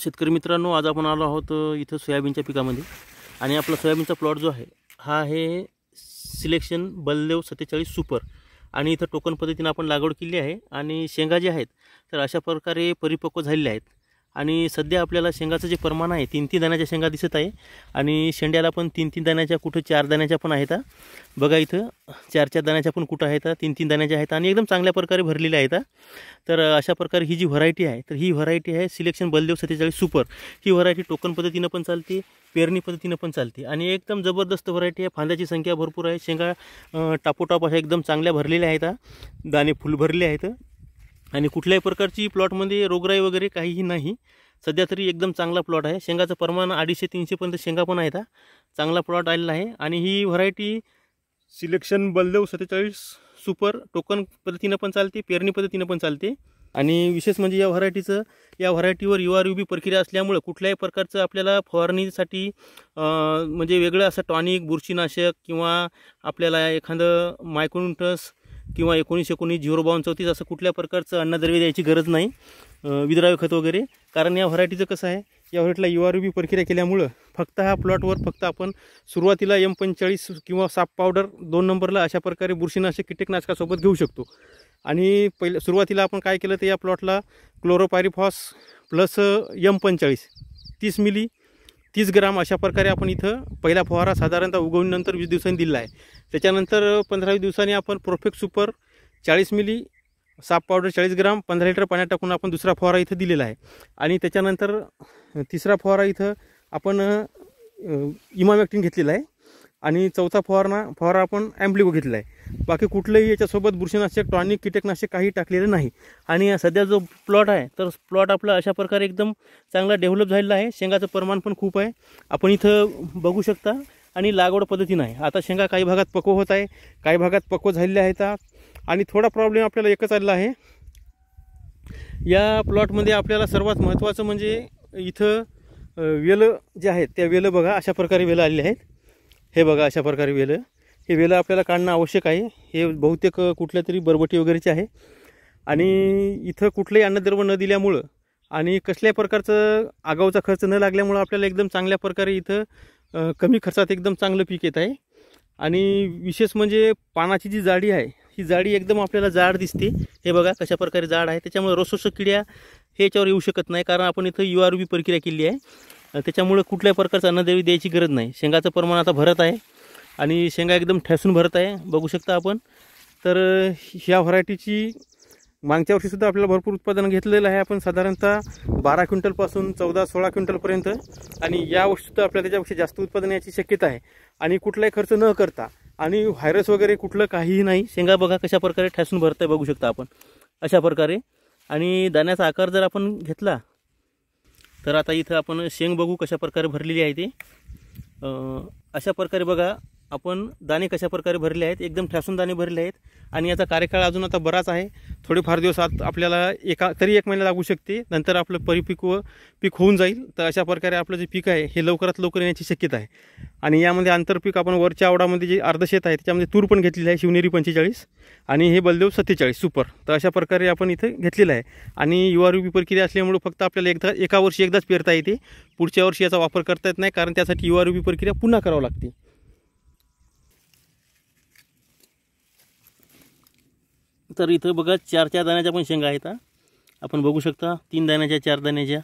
शेतकरी मित्रांनो, आज आपण आलो आहोत इथं सोयाबीनच्या पिकामध्ये. आणि आपला सोयाबीनचा प्लॉट जो आहे हा आहे सिलेक्शन बलदेव 47 सुपर. आणि इथं टोकन पद्धतीने आपण लागवड केली आहे. आणि शेंगा जे आहेत तर अशा प्रकारे परिपक्व झालेले आहेत. आणि सध्या आपल्याला शेंगाचं जे प्रमाण आहे 3-3 दाण्याच्या शेंगा दिसत आहे. आणि शेंड्याला पण 3-3 दाण्याच्या, कुठं 4 दाण्याच्या पण आहेत. बघा इथं 4-4 दाण्याच्या पण कुठं आहेत, 3-3 दाण्याच्या आहेत आणि एकदम चांगल्या प्रकारे भरलेल्या आहेत. तर अशा प्रकारे ही जी व्हरायटी आहे तर ही व्हरायटी आहे सिलेक्शन बलदेव 47 सुपर. ही व्हरायटी टोकन पद्धतीनं पण चालते, पेरणी पद्धतीनं पण चालते आणि एकदम जबरदस्त व्हरायटी आहे. फांद्याची संख्या भरपूर आहे. शेंगा टापोटाप अशा एकदम चांगल्या भरलेल्या आहेत. दाणे फुल भरले आहेत आणि कुठल्याही प्रकारची प्लॉटमध्ये रोगराई वगैरे काहीही नाही. सध्या तरी एकदम चांगला प्लॉट आहे. शेंगाचं प्रमाण 250-300 पर्यंत शेंगा पण आहेत. चांगला प्लॉट आलेला आहे. आणि ही variety selection Baldev 47 super token पद्धतीनं पण चालते, पेरणी पद्धतीनं पण चालते. आणि विशेष म्हणजे या व्हरायटीवर URUB प्रक्रिया असल्यामुळे कुठल्याही प्रकारचं आपल्याला फवारणीसाठी म्हणजे वेगळं असं टॉनिक, बुरशीनाशक किंवा आपल्याला एखादं मायक्रोन्यूट्रन्स किंवा 19-19-0-32-34 असं कुठल्या प्रकारचं अन्नद्रव्य द्यायची गरज नाही, विद्राव्य खत वगैरे. कारण या व्हरायटीचं कसं आहे, या व्हरायटीला URUB प्रक्रिया केल्यामुळं फक्त हा प्लॉटवर फक्त आपण सुरुवातीला M45 किंवा साप पावडर 2 नंबरला अशा प्रकारे बुरशीनाशक कीटकनाशकासोबत घेऊ शकतो. आणि सुरुवातीला आपण काय केलं तर या प्लॉटला क्लोरोपायरिफॉस प्लस M45 30 मिली 30 ग्राम अशा प्रकारे आपण इथं पहिला फवारा साधारणतः उगवणीनंतर 20 दिवसांनी दिला आहे. त्याच्यानंतर 15-20 दिवसांनी आपण प्रोफेक्ट सुपर 40 मिली, साप पावडर 40 ग्राम 15 लिटर पाण्यात टाकून आपण दुसरा फवारा इथं दिलेला आहे. आणि त्याच्यानंतर तिसरा फवारा इथं आपण इमामॅक्टिन घेतलेला आहे. आणि चौथा फवारा आपण ॲम्प्लिको घेतला आहे. बाकी कुठलंही याच्यासोबत बुरशीनाशक, टॉनिक, कीटकनाशक काही टाकलेलं नाही. आणि सध्या जो प्लॉट आहे तर प्लॉट आपला अशा प्रकारे एकदम चांगला डेव्हलप झालेला आहे. शेंगाचं प्रमाण पण खूप आहे, आपण इथं बघू शकता. आणि लागवड पद्धतीनं आहे. आता शेंगा काही भागात पक्व होत आहे, काही भागात पक्व झालेल्या आहेत. आणि थोडा प्रॉब्लेम आपल्याला एकच आलेला आहे या प्लॉटमध्ये. आपल्याला सर्वात महत्त्वाचं म्हणजे इथं वेलं जे आहेत त्या वेलं बघा अशा प्रकारे वेलं आलेले आहेत. हे बघा अशा प्रकारे वेलं, हे वेलं आपल्याला काढणं आवश्यक आहे. हे बहुतेक कुठल्या तरी बरबटी वगैरेचे आहे. आणि इथं कुठलंही अन्नद्रव्य न दिल्यामुळं आणि कसल्याही प्रकारचं आगाऊचा खर्च न लागल्यामुळं आपल्याला एकदम चांगल्या प्रकारे इथं कमी खर्चात एकदम चांगलं पीक येत आहे. आणि विशेष म्हणजे पानाची जी जाडी आहे ही जाडी एकदम आपल्याला जाड दिसते. हे बघा कशा प्रकारे जाड आहे. त्याच्यामुळे रोगशोषक किड्या हे याच्यावर येऊ शकत नाही, कारण आपण इथं URUB प्रक्रिया केली आहे. त्याच्यामुळे कुठल्याही प्रकारचं अन्नद्रव्य द्यायची गरज नाही. शेंगाचं प्रमाण आता भरत आहे आणि शेंगा एकदम ठॅसून भरत आहे, बघू शकता आपण. तर ह्या व्हरायटीची मागच्या वर्षीसुद्धा आपल्याला भरपूर उत्पादन घेतलेलं आहे आपण, साधारणतः 12 क्विंटलपासून 14-16 क्विंटलपर्यंत. आणि या वर्षीसुद्धा आपल्याला त्याच्यापेक्षा जास्त उत्पादन याची शक्यता आहे. आणि कुठलाही खर्च न करता आणि व्हायरस वगैरे कुठलं काहीही नाही. शेंगा बघा कशा प्रकारे ठॅसून भरत आहे, बघू शकता आपण अशा प्रकारे. आणि दाण्याचा आकार जर आपण घेतला तर आता इथं आपण शेंग बघू कशा प्रकारे भरलेली आहे ते. अशा प्रकारे बघा आपण दाणे कशा प्रकारे भरले आहेत, एकदम ठॅसून दाणे भरले आहेत. आणि याचा कार्यकाळ अजून आता बराच आहे, थोडेफार दिवस आपल्याला एक महिना लागू शकते, नंतर आपलं पीक होऊन जाईल. तर अशा प्रकारे आपलं जे पीक आहे हे लवकरात लवकर येण्याची शक्यता आहे. आणि यामध्ये आंतरपीक आपण वरच्या आवडामध्ये जे अर्धशेत आहे त्याच्यामध्ये तूर पण घेतलेली आहे, शिवनेरी 45 आणि हे बलदेव 47 सुपर. तर अशा प्रकारे आपण इथं घेतलेलं आहे. आणि URUB प्रक्रिया असल्यामुळे फक्त आपल्याला एका वर्षी एकदाच पेरता येते, पुढच्या वर्षी याचा वापर करता येत नाही, कारण त्यासाठी URUB प्रक्रिया पुन्हा करावं लागते. तर इथं बघा 4-4 दाण्याच्या पण शेंगा आहेत. आपण बघू शकता 3 दाण्याच्या, 4 दाण्याच्या.